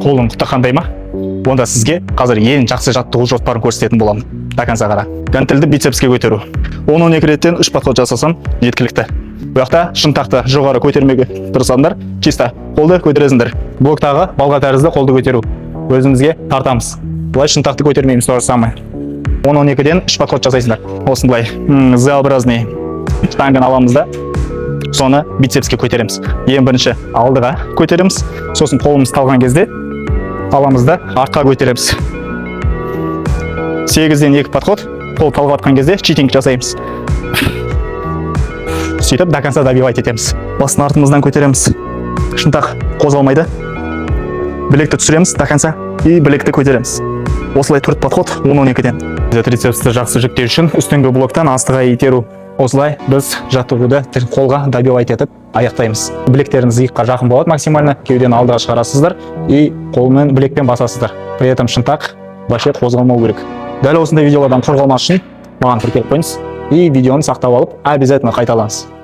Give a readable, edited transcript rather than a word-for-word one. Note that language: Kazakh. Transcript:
қолың қандай ма? Онда сізге қазір ең жақсы жаттығу жоспарын көрсететін боламын. До конца қара. Гантельді бицепске көтеру. 10-12 реттен 3 подход жасасам жеткілікті. Бұл жақта шынтақты жоғары көтермеге тырысаңдар, чисто қолды көтересіңдер. Блоктағы балға тәрізді қолды көтеру. Өзімізге тартамыз. Бұлай шынтақты көтермейміз, то же самое. 10-12-ден 3 подход жасайсыңдар. Осындай Z-образный штанганы аламыз да, соны бицепске көтереміз. Ең бірінші алдыға көтереміз, сосын қолымыз талған кезде аламыз да артқа көтереміз. 8-ден 2 подход, қол талғап атқан кезде читинг жасаймыз. Сөйтіп до конца добивать етеміз. Басын артымыздан көтереміз. Шынтақ қозғалмайды. Білекті түсіреміз до конца и білекті көтереміз. Осылай 4 подход 10-12-ден. Трицепсті жақсы жүктеу үшін үстіңгі блоктан астыға итеру. Осылай біз жаттығуды қолға добивать етіп аяқтаймыз. Білектеріңіз иыққа жақын болады максимально, кеудені алдыға шығарасыздар и қолмен білекпен басасыздар. При этом шынтақ вообще қозғалмау керек. Дәл осындай видеолардан қорғалмас үшін маған тіркеліп қойыңыз и видеоны сақтап алып обязательно қайталаңыз.